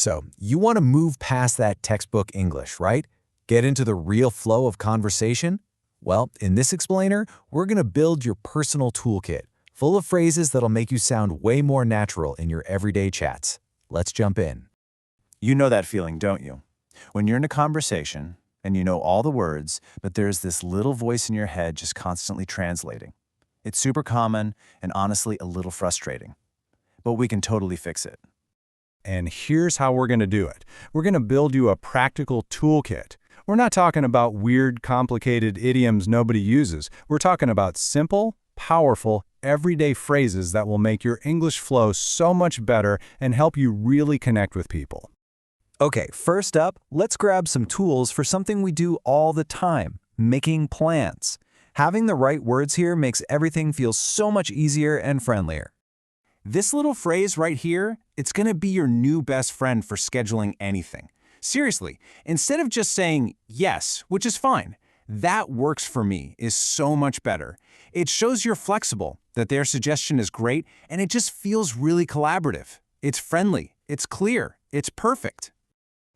So, you want to move past that textbook English, right? Get into the real flow of conversation? Well, in this explainer, we're going to build your personal toolkit, full of phrases that'll make you sound way more natural in your everyday chats. Let's jump in. You know that feeling, don't you? When you're in a conversation and you know all the words, but there's this little voice in your head just constantly translating. It's super common and honestly a little frustrating. But we can totally fix it. And here's how we're going to do it. We're going to build you a practical toolkit. We're not talking about weird, complicated idioms nobody uses. We're talking about simple, powerful, everyday phrases that will make your English flow so much better and help you really connect with people. Okay, first up, let's grab some tools for something we do all the time, making plans. Having the right words here makes everything feel so much easier and friendlier. This little phrase right here, it's going to be your new best friend for scheduling anything. Seriously, instead of just saying yes, which is fine, that works for me is so much better. It shows you're flexible, that their suggestion is great, and it just feels really collaborative. It's friendly, it's clear, it's perfect.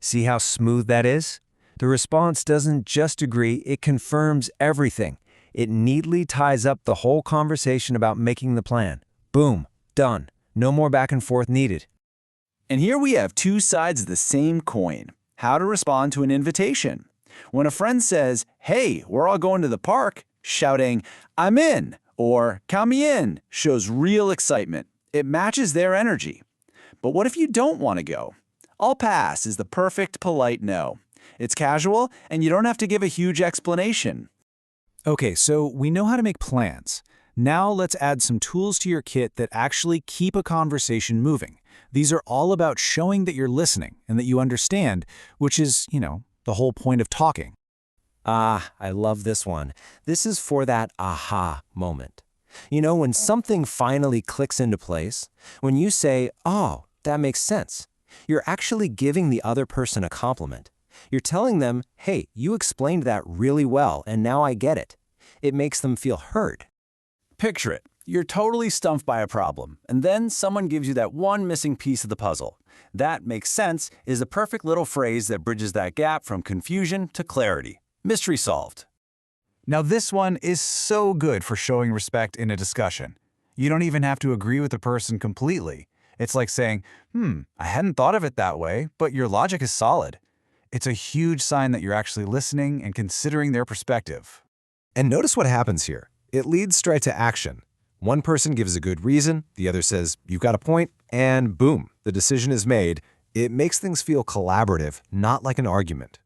See how smooth that is? The response doesn't just agree, it confirms everything. It neatly ties up the whole conversation about making the plan. Boom, done. No more back and forth needed. And here we have two sides of the same coin. How to respond to an invitation. When a friend says, "Hey, we're all going to the park," shouting, "I'm in," or "Count me in," shows real excitement. It matches their energy. But what if you don't want to go? "I'll pass" is the perfect polite no. It's casual, and you don't have to give a huge explanation. Okay, so we know how to make plans. Now let's add some tools to your kit that actually keep a conversation moving. These are all about showing that you're listening and that you understand, which is, the whole point of talking. I love this one. This is for that aha moment. When something finally clicks into place, when you say, "Oh, that makes sense," you're actually giving the other person a compliment. You're telling them, "Hey, you explained that really well, and now I get it." It makes them feel heard. Picture it. You're totally stumped by a problem, and then someone gives you that one missing piece of the puzzle. "That makes sense" is the perfect little phrase that bridges that gap from confusion to clarity. Mystery solved. Now this one is so good for showing respect in a discussion. You don't even have to agree with the person completely. It's like saying, I hadn't thought of it that way, but your logic is solid. It's a huge sign that you're actually listening and considering their perspective. And notice what happens here. It leads straight to action. One person gives a good reason, the other says, "You've got a point," and boom, the decision is made. It makes things feel collaborative, not like an argument.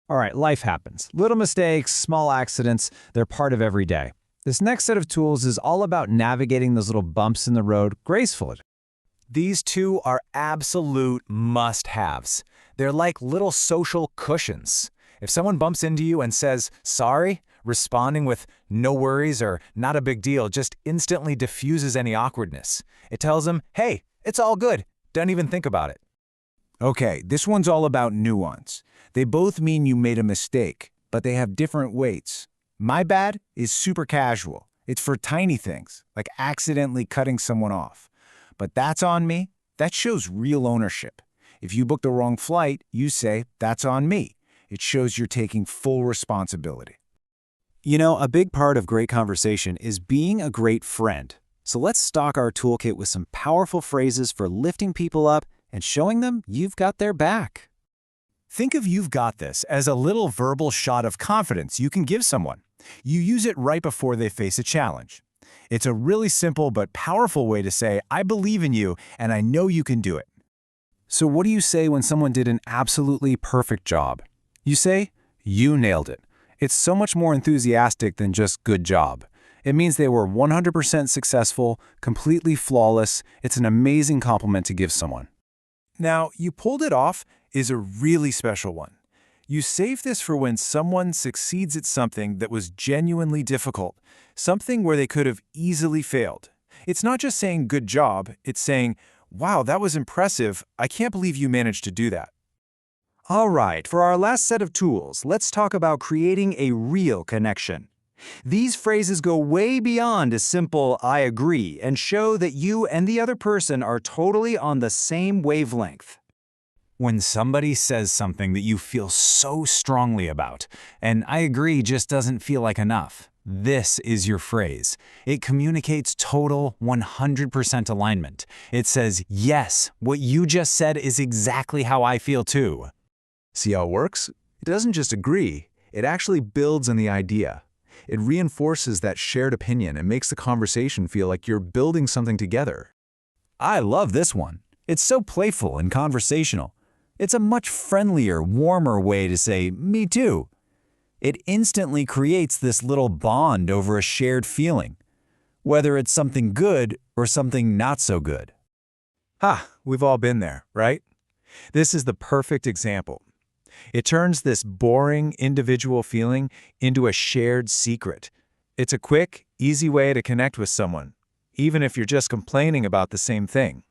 All right, life happens. Little mistakes, small accidents, they're part of every day. This next set of tools is all about navigating those little bumps in the road gracefully. These two are absolute must-haves. They're like little social cushions. If someone bumps into you and says, "Sorry," responding with "no worries" or "not a big deal" just instantly diffuses any awkwardness. It tells them, "Hey, it's all good. Don't even think about it." Okay, this one's all about nuance. They both mean you made a mistake, but they have different weights. "My bad" is super casual. It's for tiny things, like accidentally cutting someone off. But "that's on me," that shows real ownership. If you book the wrong flight, you say, "That's on me." It shows you're taking full responsibility. A big part of great conversation is being a great friend. So let's stock our toolkit with some powerful phrases for lifting people up and showing them you've got their back. Think of "you've got this" as a little verbal shot of confidence you can give someone. You use it right before they face a challenge. It's a really simple but powerful way to say, "I believe in you and I know you can do it." So what do you say when someone did an absolutely perfect job? You say, "You nailed it." It's so much more enthusiastic than just "good job." It means they were 100% successful, completely flawless. It's an amazing compliment to give someone. Now, "you pulled it off" is a really special one. You save this for when someone succeeds at something that was genuinely difficult, something where they could have easily failed. It's not just saying "good job," it's saying, "Wow, that was impressive. I can't believe you managed to do that." All right, for our last set of tools, let's talk about creating a real connection. These phrases go way beyond a simple "I agree" and show that you and the other person are totally on the same wavelength. When somebody says something that you feel so strongly about, and I agree just doesn't feel like enough, this is your phrase. It communicates total 100% alignment. It says, yes, what you just said is exactly how I feel too. See how it works? It doesn't just agree, it actually builds on the idea. It reinforces that shared opinion and makes the conversation feel like you're building something together. I love this one. It's so playful and conversational. It's a much friendlier, warmer way to say, me too. It instantly creates this little bond over a shared feeling, whether it's something good or something not so good. We've all been there, right? This is the perfect example. It turns this boring individual feeling into a shared secret. It's a quick, easy way to connect with someone, even if you're just complaining about the same thing.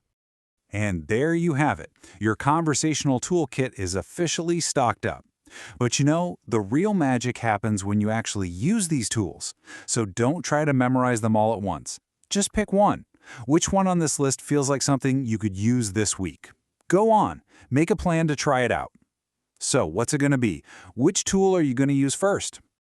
And there you have it. Your conversational toolkit is officially stocked up. But you know, the real magic happens when you actually use these tools. So don't try to memorize them all at once. Just pick one. Which one on this list feels like something you could use this week? Go on. Make a plan to try it out. So what's it going to be? Which tool are you going to use first?